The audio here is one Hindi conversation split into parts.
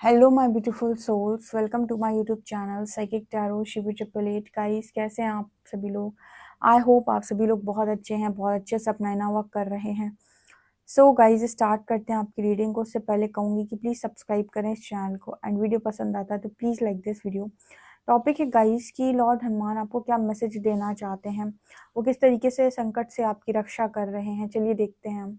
Hello my beautiful souls, welcome to my YouTube channel psychic tarot Shivi 888। Guys, कैसे हैं आप सभी लोग? आई होप आप सभी लोग बहुत अच्छे हैं, बहुत अच्छे से अपना इना वर्क कर रहे हैं। सो गाइस, स्टार्ट करते हैं आपकी रीडिंग को। उससे पहले कहूँगी कि प्लीज़ सब्सक्राइब करें इस चैनल को, एंड वीडियो पसंद आता है तो please like this video. Topic है गाइस कि लॉर्ड हनुमान आपको क्या मैसेज देना चाहते हैं, वो किस तरीके से संकट से आपकी रक्षा कर रहे हैं। चलिए देखते हैं हम।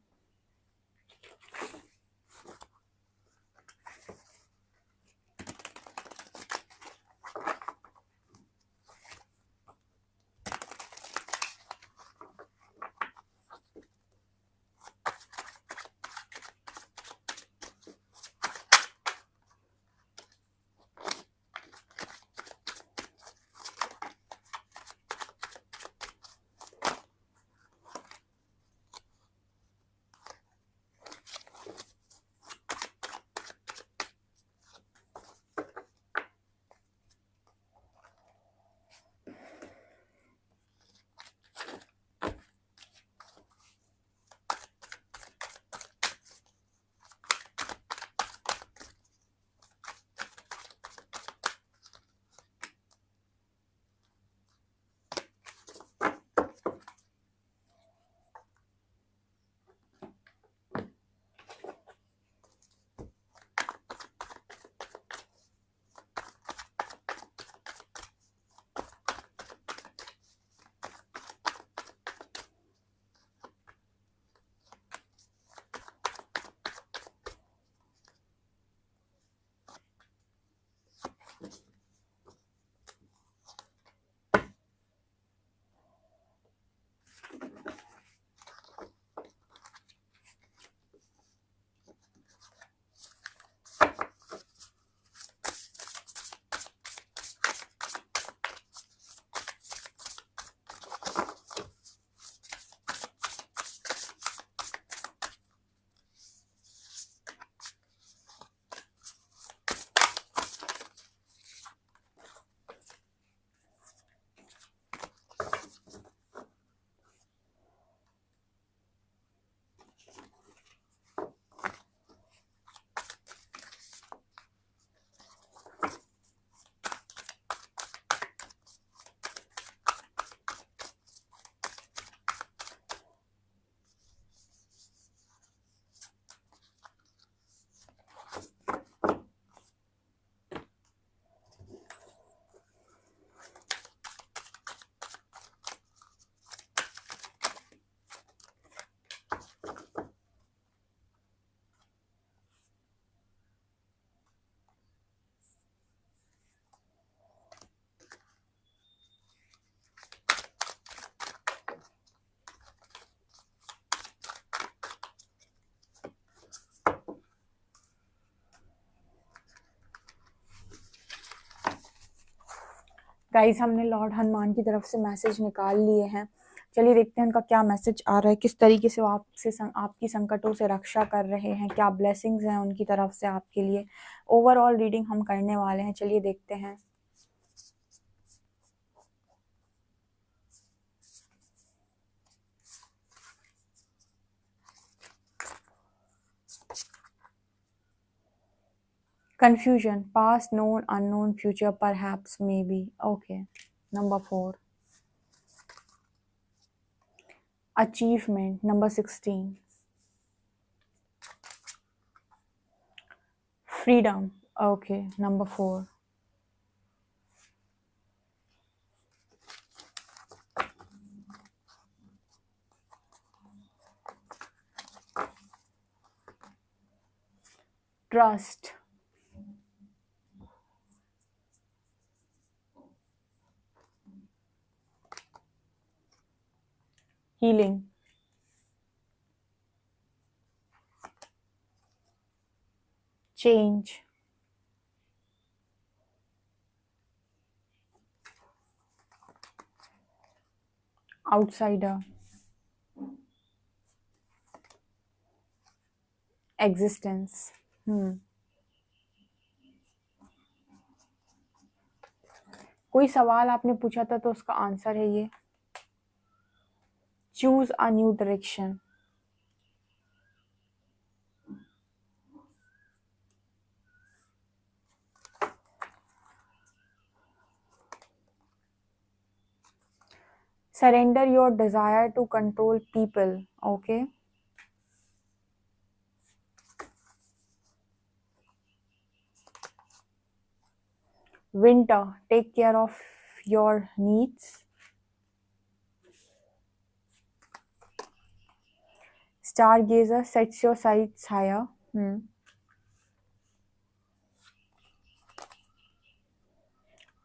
गाइस, हमने लॉर्ड हनुमान की तरफ से मैसेज निकाल लिए हैं। चलिए देखते हैं उनका क्या मैसेज आ रहा है, किस तरीके से वो आपकी संकटों से रक्षा कर रहे हैं, क्या ब्लेसिंग्स हैं उनकी तरफ से आपके लिए। ओवरऑल रीडिंग हम करने वाले हैं, चलिए देखते हैं। Confusion, past, known, unknown, future, perhaps, may be. Okay, number 4। Achievement, number 16। Freedom, okay, number 4। Trust, healing, change, outsider, existence. कोई सवाल आपने पूछा था तो उसका आंसर है ये। Choose a new direction, Surrender your desire to control people. Okay. Winter, take care of your needs. Stargazer, sets your sights higher.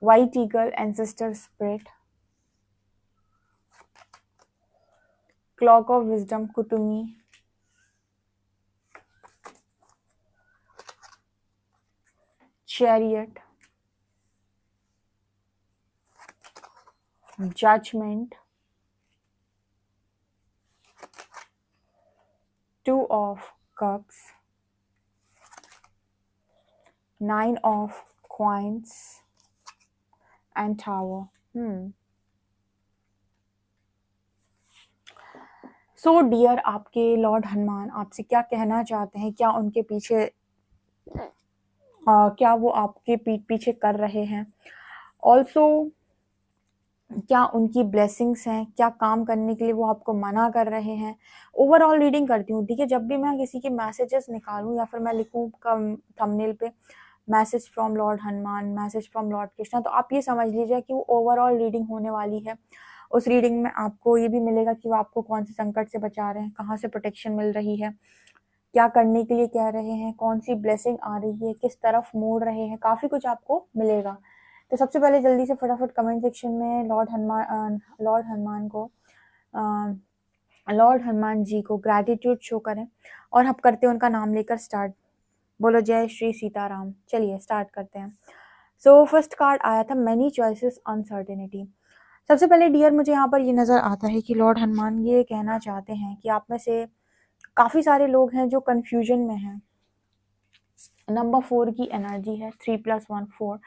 White eagle, ancestor spirit. Clock of wisdom, Kutumi. Chariot. Judgment. Two of cups. Nine of coins. And tower. So dear, आपके लॉर्ड हनुमान आपसे क्या कहना चाहते हैं? क्या उनके पीछे क्या वो आपके पीठ पीछे कर रहे हैं? ऑल्सो क्या उनकी ब्लेसिंग्स हैं? क्या काम करने के लिए वो आपको मना कर रहे हैं? ओवरऑल रीडिंग करती हूँ, ठीक है। जब भी मैं किसी के मैसेजेस निकालूं या फिर मैं लिखूं थंबनेल पे message from Lord Hanuman, message from Lord Krishna, तो आप ये समझ लीजिए कि वो ओवरऑल रीडिंग होने वाली है। उस रीडिंग में आपको ये भी मिलेगा कि वो आपको कौन से संकट से बचा रहे हैं, कहाँ से प्रोटेक्शन मिल रही है, क्या करने के लिए कह रहे हैं, कौन सी ब्लेसिंग आ रही है, किस तरफ मोड़ रहे हैं, काफ़ी कुछ आपको मिलेगा। तो सबसे पहले जल्दी से फटाफट कमेंट सेक्शन में लॉर्ड हनुमान जी को ग्रैटिट्यूड शो करें और हम करते हैं उनका नाम लेकर स्टार्ट। बोलो जय श्री सीताराम। चलिए स्टार्ट करते हैं। सो फर्स्ट कार्ड आया था मैनी चॉइसेस अनसर्टेनिटी। सबसे पहले डियर मुझे यहाँ पर ये नज़र आता है कि लॉर्ड हनुमान ये कहना चाहते हैं कि आप में से काफ़ी सारे लोग हैं जो कन्फ्यूजन में हैं। नंबर 4 की एनर्जी है, 3 + 1 4।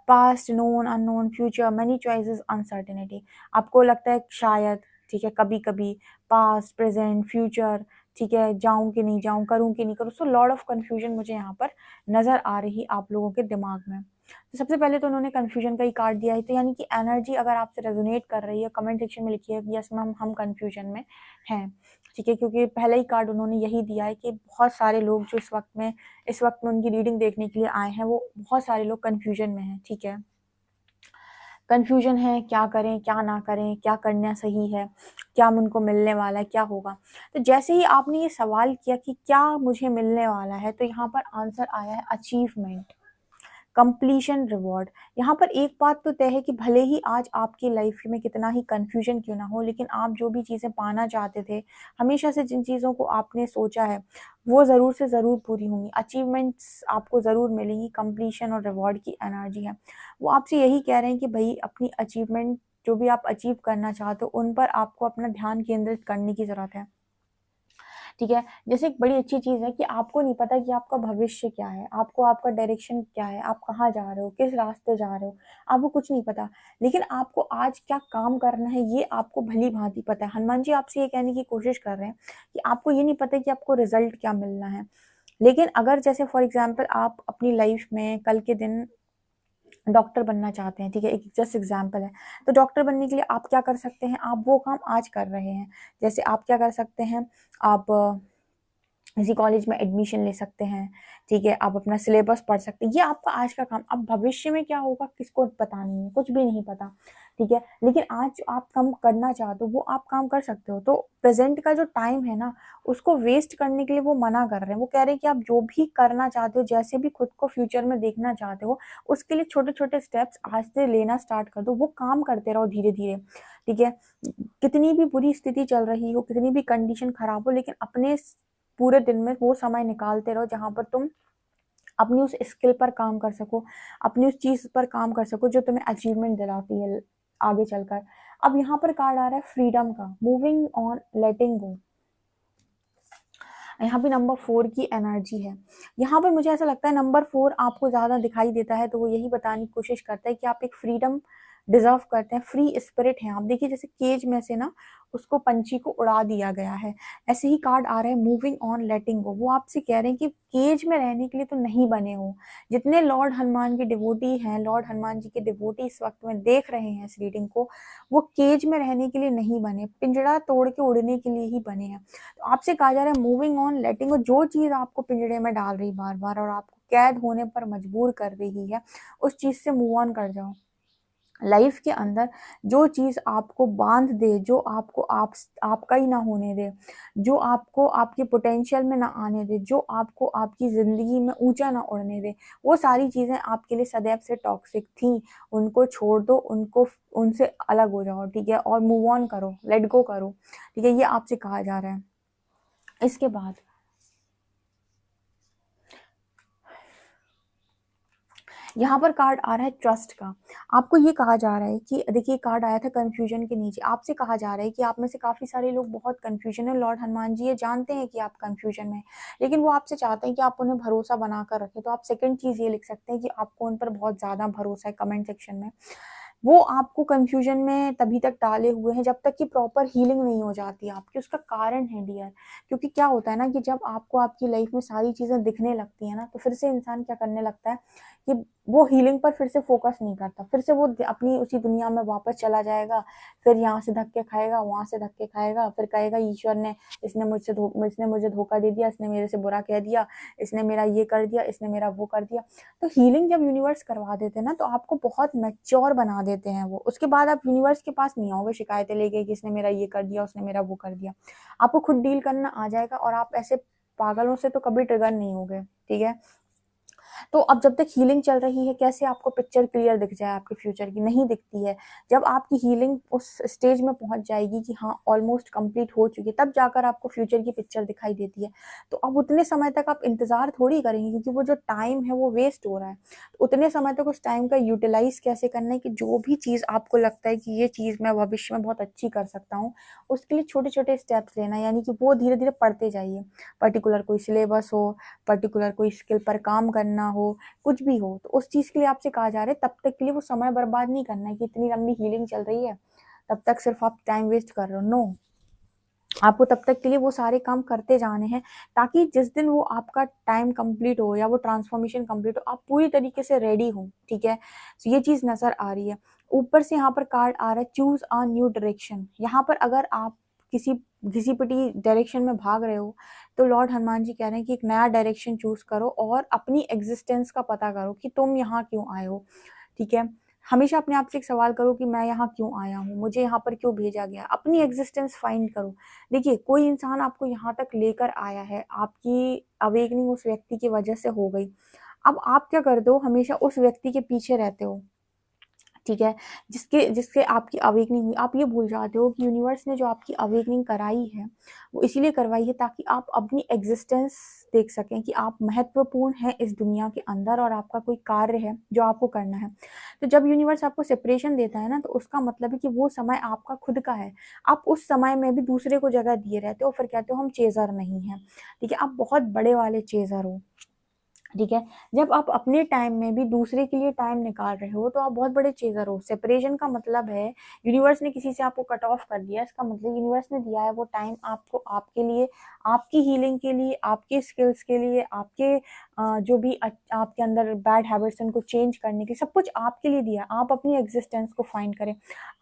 Past, known, unknown, future, many choices, uncertainty. आपको लगता है शायद, ठीक है, कभी कभी, पास्ट, प्रेजेंट, फ्यूचर, ठीक है, जाऊं कि नहीं जाऊं, करूं कि नहीं करूं। सो लॉर्ड ऑफ कन्फ्यूजन मुझे यहाँ पर नज़र आ रही आप लोगों के दिमाग में। तो सबसे पहले तो उन्होंने कन्फ्यूजन का ही कार्ड दिया है, तो यानी कि एनर्जी अगर आपसे रेजोनेट कर रही है, कमेंट सेक्शन में लिखिए यस मैम हम कन्फ्यूजन में हैं, ठीक है, क्योंकि पहला ही कार्ड उन्होंने यही दिया है कि बहुत सारे लोग जो इस वक्त में उनकी रीडिंग देखने के लिए आए हैं, वो बहुत सारे लोग कन्फ्यूजन में हैं, ठीक है। कन्फ्यूजन है, क्या करें क्या ना करें, क्या करना सही है, क्या उनको मिलने वाला है, क्या होगा। तो जैसे ही आपने ये सवाल किया कि क्या मुझे मिलने वाला है, तो यहाँ पर आंसर आया है अचीवमेंट, कंप्लीशन, रिवॉर्ड। यहाँ पर एक बात तो तय है कि भले ही आज आपकी लाइफ में कितना ही कंफ्यूजन क्यों ना हो, लेकिन आप जो भी चीज़ें पाना चाहते थे, हमेशा से जिन चीज़ों को आपने सोचा है, वो ज़रूर से ज़रूर पूरी होंगी। अचीवमेंट्स आपको ज़रूर मिलेंगी। कंप्लीशन और रिवॉर्ड की एनर्जी है। वो आपसे यही कह रहे हैं कि भाई अपनी अचीवमेंट जो भी आप अचीव करना चाहते हो, उन पर आपको अपना ध्यान केंद्रित करने की ज़रूरत है, ठीक है। जैसे एक बड़ी अच्छी चीज़ है कि आपको नहीं पता कि आपका भविष्य क्या है, आपको आपका डायरेक्शन क्या है, आप कहाँ जा रहे हो, किस रास्ते जा रहे हो, आपको कुछ नहीं पता, लेकिन आपको आज क्या काम करना है ये आपको भली भांति पता है। हनुमान जी आपसे ये कहने की कोशिश कर रहे हैं कि आपको ये नहीं पता कि आपको रिजल्ट क्या मिलना है, लेकिन अगर जैसे फॉर एग्जाम्पल आप अपनी लाइफ में कल के दिन डॉक्टर बनना चाहते हैं, ठीक है, एक जस्ट एग्जाम्पल है, तो डॉक्टर बनने के लिए आप क्या कर सकते हैं, आप वो काम आज कर रहे हैं। जैसे आप क्या कर सकते हैं, आप किसी कॉलेज में एडमिशन ले सकते हैं, ठीक है, आप अपना सिलेबस पढ़ सकते हैं, ये आपका आज का काम। अब भविष्य में क्या होगा किसको पता नहीं है, कुछ भी नहीं पता, ठीक है, लेकिन आज जो आप काम करना चाहते हो वो आप काम कर सकते हो। तो प्रेजेंट का जो टाइम है ना, उसको वेस्ट करने के लिए वो मना कर रहे हैं। वो कह रहे हैं कि आप जो भी करना चाहते हो, जैसे भी खुद को फ्यूचर में देखना चाहते हो, उसके लिए छोटे छोटे स्टेप्स आज से लेना स्टार्ट कर दो। वो काम करते रहो धीरे धीरे, ठीक है। कितनी भी बुरी स्थिति चल रही हो, कितनी भी कंडीशन खराब हो, लेकिन अपने पूरे दिन में वो समय निकालते रहो जहां पर तुम अपनी उस स्किल पर काम कर सको, अपनी उस चीज पर काम कर सको जो तुम्हें अचीवमेंट दिलाती है आगे चलकर। अब यहाँ पर कार्ड आ रहा है फ्रीडम का, मूविंग ऑन, लेटिंग गो। यहाँ पे नंबर 4 की एनर्जी है। यहाँ पर मुझे ऐसा लगता है नंबर 4 आपको ज़्यादा दिखाई देता है, तो वो यही बताने की कोशिश करता है कि आप एक फ्रीडम डिजर्व करते हैं, फ्री स्पिरिट हैं आप। देखिए जैसे केज में से ना उसको पंछी को उड़ा दिया गया है, ऐसे ही कार्ड आ रहा है मूविंग ऑन लेटिंग गो। वो आपसे कह रहे हैं कि केज में रहने के लिए तो नहीं बने हो। जितने लॉर्ड हनुमान के डिवोटी हैं, लॉर्ड हनुमान जी के डिवोटी इस वक्त में देख रहे हैं इस रीडिंग को, वो केज में रहने के लिए नहीं बने, पिंजड़ा तोड़ के उड़ने के लिए ही बने हैं। तो आपसे कहा जा रहा है मूविंग ऑन लेटिंग गो। जो चीज आपको पिंजड़े में डाल रही बार बार और आपको कैद होने पर मजबूर कर रही है, उस चीज से मूव ऑन कर जाओ। लाइफ के अंदर जो चीज आपको बांध दे, जो आपको आपका ही ना होने दे, जो आपको आपके पोटेंशियल में ना आने दे, जो आपको आपकी जिंदगी में ऊंचा ना उड़ने दे, वो सारी चीजें आपके लिए सदैव से टॉक्सिक थी। उनको छोड़ दो, उनको उनसे अलग हो जाओ, ठीक है, और मूव ऑन करो, लेट गो करो, ठीक है, ये आपसे कहा जा रहा है। इसके बाद यहाँ पर कार्ड आ रहा है ट्रस्ट का। आपको ये कहा जा रहा है कि देखिए कार्ड आया था कंफ्यूजन के नीचे, आपसे कहा जा रहा है कि आप में से काफी सारे लोग बहुत कंफ्यूजन है। लॉर्ड हनुमान जी ये जानते हैं कि आप कंफ्यूजन में, लेकिन वो आपसे चाहते हैं कि आप उन्हें भरोसा बनाकर रखें। तो आप सेकंड चीज ये लिख सकते हैं कि आपको उन पर बहुत ज्यादा भरोसा है कमेंट सेक्शन में। वो आपको कंफ्यूजन में तभी तक डाले हुए हैं जब तक कि प्रॉपर हीलिंग नहीं हो जाती आपकी। उसका कारण है डियर, क्योंकि क्या होता है ना कि जब आपको आपकी लाइफ में सारी चीजें दिखने लगती है ना, तो फिर से इंसान क्या करने लगता है कि वो हीलिंग पर फिर से फोकस नहीं करता, फिर से वो अपनी उसी दुनिया में वापस चला जाएगा। फिर यहाँ से धक्के खाएगा, वहां से धक्के खाएगा, फिर कहेगा ईश्वर ने, इसने मुझे धोखा दे दिया, इसने मेरे से बुरा कह दिया, इसने मेरा ये कर दिया, इसने मेरा वो कर दिया। तो हीलिंग जब यूनिवर्स करवा देते हैं ना, तो आपको बहुत मैच्योर बना देते हैं वो। उसके बाद आप यूनिवर्स के पास नहीं आओगे शिकायतें लेके कि इसने मेरा ये कर दिया, उसने मेरा वो कर दिया। आपको खुद डील करना आ जाएगा और आप ऐसे पागलों से तो कभी ट्रिगर नहीं होगे, ठीक है। तो अब जब तक हीलिंग चल रही है, कैसे आपको पिक्चर क्लियर दिख जाए आपके फ्यूचर की? नहीं दिखती है। जब आपकी हीलिंग उस स्टेज में पहुंच जाएगी कि हाँ ऑलमोस्ट कंप्लीट हो चुकी है, तब जाकर आपको फ्यूचर की पिक्चर दिखाई देती है। तो अब उतने समय तक आप इंतजार थोड़ी करेंगे, क्योंकि वो जो टाइम है वो वेस्ट हो रहा है। तो उतने समय तक उस टाइम का यूटिलाइज कैसे करना है कि जो भी चीज आपको लगता है कि ये चीज मैं भविष्य में बहुत अच्छी कर सकता हूँ, उसके लिए छोटे छोटे स्टेप्स लेना, यानी कि वो धीरे धीरे पढ़ते जाइए। पर्टिकुलर कोई सिलेबस हो, पर्टिकुलर कोई स्किल पर काम करना हो, कुछ भी हो, तो उस चीज के लिए आपसे कहा जा रहा है तब तक के लिए वो समय बर्बाद नहीं करना है कि इतनी लंबी हीलिंग चल रही है तब तक सिर्फ आप टाइम वेस्ट कर रहे हो। नो, आपको तब तक के लिए वो सारे काम करते जाने हैं, ताकि जिस दिन वो आपका टाइम कंप्लीट हो या वो ट्रांसफॉर्मेशन कंप्लीट हो, आप पूरी तरीके से रेडी हो, ठीक है। तो ये चीज नजर आ रही है। ऊपर से यहाँ पर कार्ड आ रहा है चूज अ न्यू डायरेक्शन। यहाँ पर अगर आप किसी घिसी पिटी डायरेक्शन में भाग रहे हो, तो लॉर्ड हनुमान जी कह रहे हैं कि एक नया डायरेक्शन चूज करो और अपनी एग्जिस्टेंस का पता करो कि तुम यहाँ क्यों आए हो, ठीक है। हमेशा अपने आप से एक सवाल करो कि मैं यहाँ क्यों आया हूँ, मुझे यहाँ पर क्यों भेजा गया। अपनी एग्जिस्टेंस फाइंड करो। देखिए कोई इंसान आपको यहाँ तक लेकर आया है, आपकी अवेकनिंग उस व्यक्ति की वजह से हो गई। अब आप क्या करते हो, हमेशा उस व्यक्ति के पीछे रहते हो, ठीक है, जिसके जिसके आपकी अवेकनिंग हुई। आप ये भूल जाते हो कि यूनिवर्स ने जो आपकी अवेकनिंग कराई है वो इसीलिए करवाई है ताकि आप अपनी एग्जिस्टेंस देख सकें कि आप महत्वपूर्ण हैं इस दुनिया के अंदर और आपका कोई कार्य है जो आपको करना है। तो जब यूनिवर्स आपको सेपरेशन देता है ना, तो उसका मतलब है कि वो समय आपका खुद का है। आप उस समय में भी दूसरे को जगह दिए रहते हो, फिर कहते हो हम चेजर नहीं है, ठीक है। आप बहुत बड़े वाले चेजर हो, ठीक है। जब आप अपने टाइम में भी दूसरे के लिए टाइम निकाल रहे हो, तो आप बहुत बड़े चेजर हो। सेपरेशन का मतलब है यूनिवर्स ने किसी से आपको कट ऑफ कर दिया, इसका मतलब यूनिवर्स ने दिया है वो टाइम आपको, आपके लिए, आपकी हीलिंग के लिए, आपके स्किल्स के लिए, आपके जो भी आपके अंदर बैड हैबिट्स उनको चेंज करने के, सब कुछ आपके लिए दिया। आप अपनी एग्जिस्टेंस को फाइंड करें।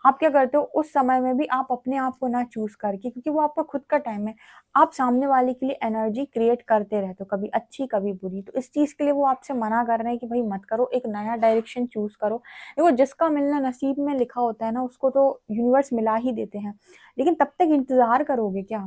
आप क्या करते हो उस समय में भी, आप अपने आप को ना चूज करके, क्योंकि वो आपका खुद का टाइम है, आप सामने वाले के लिए एनर्जी क्रिएट करते रहते हो, कभी अच्छी कभी बुरी। तो इस चीज के लिए वो आपसे मना कर रहे हैं कि भाई मत करो, एक नया डायरेक्शन चूज करो। देखो जिसका मिलना नसीब में लिखा होता है ना, उसको तो यूनिवर्स मिला ही देते हैं। लेकिन तब तक इंतजार करोगे क्या?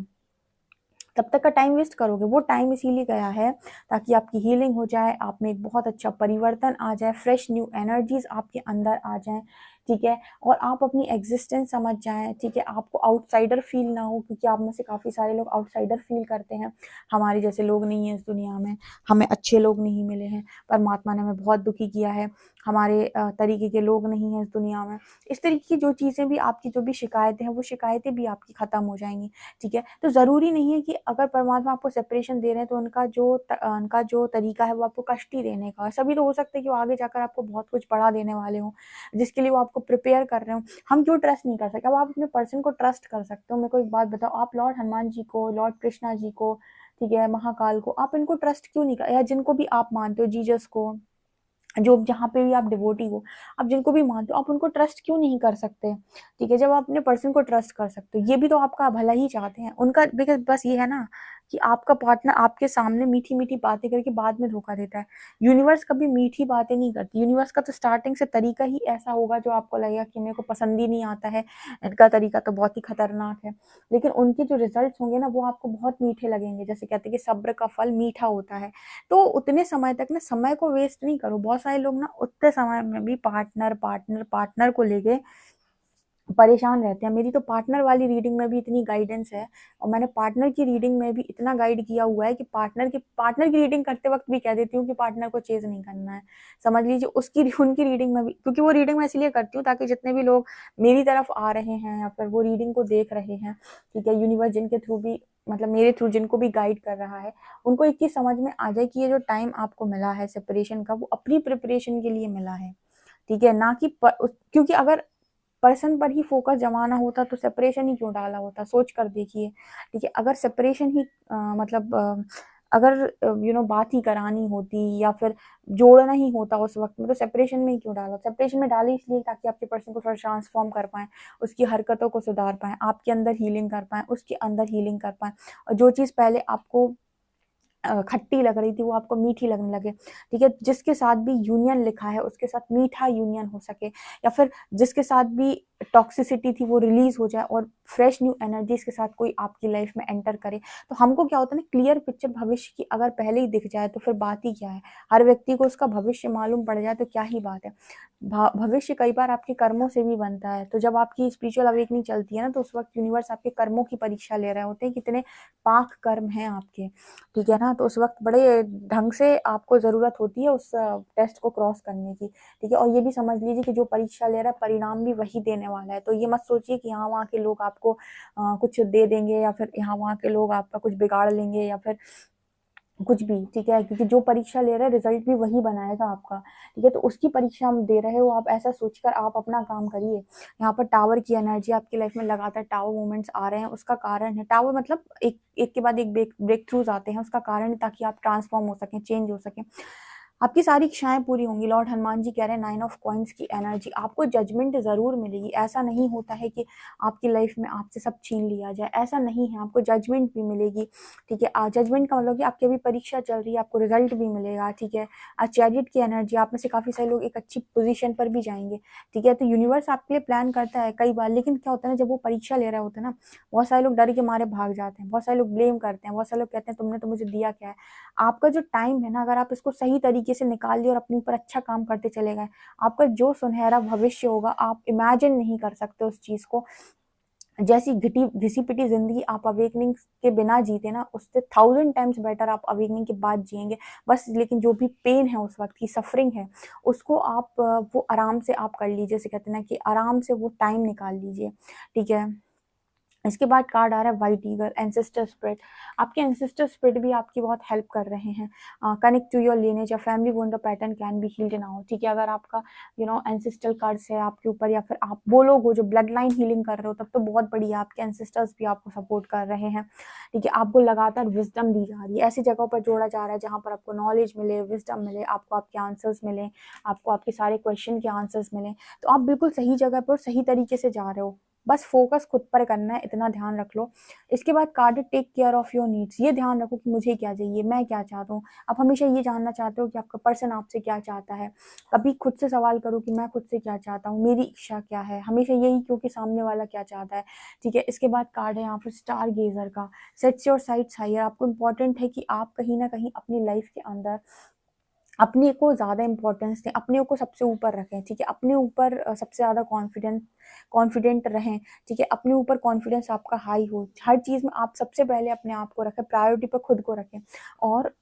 तब तक का टाइम वेस्ट करोगे? वो टाइम इसीलिए गया है ताकि आपकी हीलिंग हो जाए, आप में एक बहुत अच्छा परिवर्तन आ जाए, फ्रेश न्यू एनर्जीज आपके अंदर आ जाए, ठीक है। और आप अपनी एग्जिस्टेंस समझ जाएं, ठीक है। आपको आउटसाइडर फील ना हो, क्योंकि आप में से काफी सारे लोग आउटसाइडर फील करते हैं। हमारे जैसे लोग नहीं है इस दुनिया में, हमें अच्छे लोग नहीं मिले हैं, परमात्मा ने हमें बहुत दुखी किया है, हमारे तरीके के लोग नहीं है इस दुनिया में। इस तरीके की जो चीजें भी आपकी, जो भी शिकायतें हैं, वो शिकायतें भी आपकी खत्म हो जाएंगी, ठीक है। तो जरूरी नहीं है कि अगर परमात्मा आपको सेपरेशन दे रहे हैं तो उनका जो तरीका है वो आपको कष्ट ही देने का है। सभी तो हो सकता है कि वो आगे जाकर आपको बहुत कुछ बढ़ा देने वाले हो, जिसके लिए वो आपको आपको प्रिपेयर कर रहे हो, हम क्यों ट्रस्ट नहीं कर सकते? अब आप अपने पर्सन को ट्रस्ट कर सकते हो। मेरे को एक बात बताओ, आप लॉर्ड हनुमान जी को, लॉर्ड कृष्णा जी को, ठीक है, महाकाल को, आप इनको ट्रस्ट क्यों नहीं कर, या जिनको भी आप मानते हो, जीसस को, जो जहाँ पे भी आप डिवोटी हो, आप जिनको भी मानते हो, आप उनको ट्रस्ट क्यों नहीं कर सकते? ठीक है, जब आप अपने पर्सन को ट्रस्ट कर सकते हो, ये भी तो आपका भला ही चाहते हैं। उनका बिकॉज बस ये है ना कि आपका पार्टनर आपके सामने मीठी मीठी बातें करके बाद में धोखा देता है। यूनिवर्स कभी मीठी बातें नहीं करती। यूनिवर्स का तो स्टार्टिंग से तरीका ही ऐसा होगा जो आपको लगेगा कि मेरे को पसंद ही नहीं आता है, इनका तरीका तो बहुत ही खतरनाक है। लेकिन उनके जो रिजल्ट होंगे ना, वो आपको बहुत मीठे लगेंगे। जैसे कहते हैं कि सब्र का फल मीठा होता है। तो उतने समय तक ना समय को वेस्ट नहीं करो। बहुत सारे लोग ना उतने समय में भी पार्टनर पार्टनर पार्टनर को लेके परेशान रहते हैं। मेरी तो पार्टनर वाली रीडिंग में भी इतनी गाइडेंस है, और मैंने पार्टनर की रीडिंग में भी इतना गाइड किया हुआ है कि पार्टनर की रीडिंग करते वक्त भी कह देती हूँ कि पार्टनर को चेज नहीं करना है। समझ लीजिए उनकी रीडिंग में भी, क्योंकि वो रीडिंग मैं इसलिए करती हूँ ताकि जितने भी लोग मेरी तरफ आ रहे हैं या फिर वो रीडिंग को देख रहे हैं, ठीक है, यूनिवर्स जिनके थ्रू भी, मतलब मेरे थ्रू जिनको भी गाइड कर रहा है, उनको एक चीज समझ में आ जाए कि ये जो टाइम आपको मिला है सेपरेशन का, वो अपनी प्रिपरेशन के लिए मिला है। ठीक है, ना कि क्योंकि अगर पर्सन पर ही फोकस जमाना होता तो सेपरेशन ही क्यों डाला होता? सोच कर देखिए। ठीक है, अगर सेपरेशन ही मतलब अगर बात ही करानी होती या फिर जोड़ना ही होता उस वक्त में, तो सेपरेशन में ही क्यों डाला? सेपरेशन में डाले इसलिए ताकि आपके पर्सन को थोड़ा ट्रांसफॉर्म कर पाए, उसकी हरकतों को सुधार पाए, आपके अंदर हीलिंग कर पाए, उसके अंदर हीलिंग कर पाए, और जो चीज़ पहले आपको खट्टी लग रही थी वो आपको मीठी लगने लगे। ठीक है, जिसके साथ भी यूनियन लिखा है उसके साथ मीठा यूनियन हो सके, या फिर जिसके साथ भी टॉक्सिसिटी थी वो रिलीज हो जाए और फ्रेश न्यू एनर्जीज के साथ कोई आपकी लाइफ में एंटर करे। तो हमको क्या होता है ना, क्लियर पिक्चर भविष्य की अगर पहले ही दिख जाए तो फिर बात ही क्या है। हर व्यक्ति को उसका भविष्य मालूम पड़ जाए तो क्या ही बात है। भविष्य कई बार आपके कर्मों से भी बनता है। तो जब आपकी स्पिरिचुअल अवेकनिंग चलती है ना, तो उस वक्त यूनिवर्स आपके कर्मों की परीक्षा ले रहे होते हैं, कितने पाक कर्म हैं आपके। ठीक है ना, तो उस वक्त बड़े ढंग से आपको जरूरत होती है उस टेस्ट को क्रॉस करने की। ठीक है, और ये भी समझ लीजिए कि जो परीक्षा ले रहा है परिणाम भी वही देने वाला है। तो ये मत सोचिए कि यहाँ वहाँ के लोग आपको कुछ दे देंगे, या फिर यहाँ वहाँ के लोग आपका कुछ बिगाड़ लेंगे, या फिर कुछ भी। ठीक है, क्योंकि जो परीक्षा ले रहा है रिजल्ट भी वही बनाएगा आपका। ठीक है, तो उसकी परीक्षा हम दे रहे हो, आप ऐसा सोचकर आप अपना काम करिए। यहाँ पर टावर की एनर्जी आपकी लाइफ में लगातार टावर मूवमेंट्स आ रहे हैं, उसका कारण है टावर, मतलब एक एक के बाद एक ब्रेक थ्रूज आते हैं, उसका कारण है ताकि आप ट्रांसफॉर्म हो सकें, चेंज हो सकें, आपकी सारी इच्छाएं पूरी होंगी। लॉर्ड हनुमान जी कह रहे हैं 9 ऑफ कॉइन्स की एनर्जी, आपको जजमेंट जरूर मिलेगी। ऐसा नहीं होता है कि आपकी लाइफ में आपसे सब छीन लिया जाए, ऐसा नहीं है, आपको जजमेंट भी मिलेगी। ठीक है, जजमेंट का मतलब कि आपकी अभी परीक्षा चल रही है, आपको रिजल्ट भी मिलेगा। ठीक है, चैरियट की एनर्जी, आप में से काफी सारे लोग एक अच्छी पोजीशन पर भी जाएंगे। ठीक है, तो यूनिवर्स आपके लिए प्लान करता है कई बार, लेकिन क्या होता है ना, जब वो परीक्षा ले रहे होते हैं ना, बहुत सारे लोग डर के मारे भाग जाते हैं, बहुत सारे लोग ब्लेम करते हैं, बहुत सारे लोग कहते हैं तुमने तो मुझे दिया क्या है। आपका जो टाइम है ना, अगर आप इसको सही तरीके से निकाल लिया और अपने ऊपर अच्छा काम करते चले गए, आपका जो सुनहरा भविष्य होगा आप इमेजिन नहीं कर सकते उस चीज को। जैसी घिटी घिसी पिटी जिंदगी आप अवेकनिंग के बिना जीते ना, उससे 1000 टाइम्स बेटर आप अवेकनिंग के बाद जिएंगे। बस लेकिन जो भी पेन है, उस वक्त की सफरिंग है, उसको आप वो आराम से आप कर लीजिए। जैसे कहते हैं ना कि आराम से वो टाइम निकाल लीजिए। ठीक है, इसके बाद कार्ड आ रहा है व्हाइट ईगल, एंसेस्टर स्पिरिट। आपके एंसेस्टर स्पिरिट भी आपकी बहुत हेल्प कर रहे हैं। कनेक्ट टू योर लिनेज, या family wound pattern can be healed now. ठीक है, अगर आपका एंसेस्ट्रल कार्ड्स है आपके ऊपर, या फिर आप वो लोग हो जो ब्लड लाइन हीलिंग कर रहे हो, तब तो बहुत बढ़िया, आपके एंसेस्टर्स भी आपको सपोर्ट कर रहे हैं। ठीक है, आपको लगातार विजडम दी जा रही है, ऐसी जगहों पर जोड़ा जा रहा है जहाँ पर आपको नॉलेज मिले, विजडम मिले, आपको आपके आंसर्स मिले, आपको आपके सारे क्वेश्चन के आंसर्स मिले। तो आप बिल्कुल सही जगह पर सही तरीके से जा रहे हो, बस फोकस खुद पर करना है, इतना ध्यान रख लो। इसके बाद card take care of your needs, ये ध्यान रखो कि मुझे क्या चाहिए, मैं क्या चाहता हूँ। आप हमेशा ये जानना चाहते हो कि आपका पर्सन आपसे क्या चाहता है। कभी खुद से सवाल करो कि मैं खुद से क्या चाहता हूँ, मेरी इच्छा क्या है, हमेशा यही, क्योंकि सामने वाला क्या चाहता है। ठीक है, इसके बाद कार्ड है यहाँ पर स्टार गेजर का, सेट्स योर साइट्स हायर। आपको इंपॉर्टेंट है कि आप कहीं ना कहीं अपनी लाइफ के अंदर अपने को ज़्यादा इंपॉर्टेंस दें, अपने को सबसे ऊपर रखें। ठीक है, अपने ऊपर सबसे ज़्यादा कॉन्फिडेंट रहें। ठीक है, अपने ऊपर कॉन्फिडेंस आपका हाई हो, हर चीज़ में आप सबसे पहले अपने आप को रखें, प्रायोरिटी पर खुद को रखें। और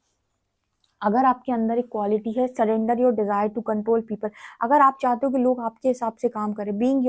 अगर आपके अंदर एक क्वालिटी है, surrender your desire to control people. अगर आप चाहते हो कि लोग आपके हिसाब से काम करें, being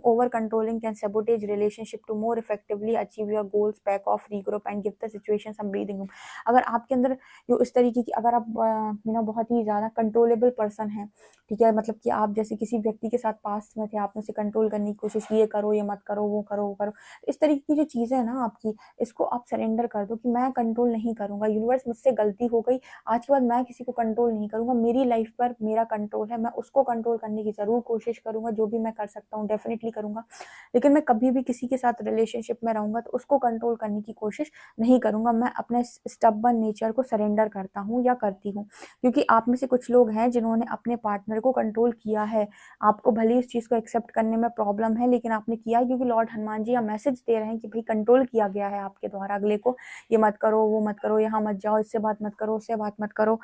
over controlling can sabotage relationship to more effectively achieve your goals, back off, regroup and give the situation some breathing room. अगर आपके अंदर जो इस तरीके की, अगर आप बहुत ही ज्यादा कंट्रोलेबल पर्सन है, ठीक है, मतलब कि आप जैसे किसी व्यक्ति के साथ पास्ट में थे, आपने उसे कंट्रोल करने की कोशिश, ये करो, ये मत करो, वो करो, वो करो, इस तरीके की जो चीजें है ना आपकी, इसको आप सरेंडर कर दो कि मैं कंट्रोल नहीं करूंगा, यूनिवर्स मुझसे गलती हो गई, आज के बाद मैं किसी को कंट्रोल नहीं करूंगा, मेरी लाइफ पर मेरा कंट्रोल है, मैं उसको कंट्रोल करने की जरूर कोशिश करूंगा, जो भी मैं कर सकता हूँ डेफिनेटली करूंगा, लेकिन मैं कभी भी किसी के साथ रिलेशनशिप में रहूंगा तो उसको कंट्रोल करने की कोशिश नहीं करूंगा। मैं अपने स्टबर्न नेचर को सरेंडर करता हूँ या करती हूँ, क्योंकि आप में से कुछ लोग हैं जिन्होंने अपने पार्टनर को कंट्रोल किया है। आपको भले इस चीज को एक्सेप्ट करने में प्रॉब्लम है, लेकिन आपने किया है, क्योंकि लॉर्ड हनुमान जी मैसेज दे रहे हैं कि भाई कंट्रोल किया गया है आपके द्वारा अगले को, ये मत करो, वो मत करो, यहाँ मत जाओ, इससे बात मत करो, उससे बात मत करो,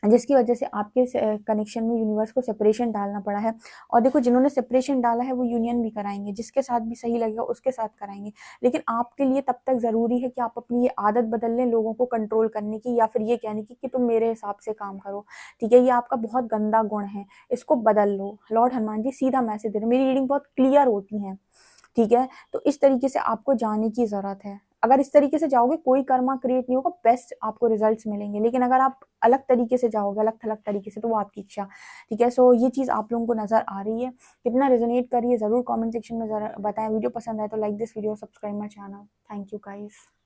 जिसकी वजह से आपके कनेक्शन में यूनिवर्स को सेपरेशन डालना पड़ा है। और देखो, जिन्होंने सेपरेशन डाला है वो यूनियन भी कराएंगे, जिसके साथ भी सही लगेगा उसके साथ कराएंगे, लेकिन आपके लिए तब तक जरूरी है कि आप अपनी ये आदत बदल लें लोगों को कंट्रोल करने की, या फिर ये कहने की कि तुम मेरे हिसाब से काम करो, ठीक है, ये आपका बहुत गंदा गुण है, इसको बदल लो। लॉर्ड हनुमान जी सीधा मैसेज दे रहे हैं, मेरी रीडिंग बहुत क्लियर होती है, ठीक है, तो इस तरीके से आपको जाने की जरूरत है। अगर इस तरीके से जाओगे कोई कर्मा क्रिएट नहीं होगा, बेस्ट आपको रिजल्ट्स मिलेंगे, लेकिन अगर आप अलग तरीके से जाओगे, अलग थलग तरीके से, तो वो आपकी इच्छा, ठीक है। सो ये चीज आप लोगों को नजर आ रही है, कितना रेजोनेट कर रही है जरूर कमेंट सेक्शन में जरा बताएं। वीडियो पसंद आए तो like this video, subscribe my channel. Thank you guys.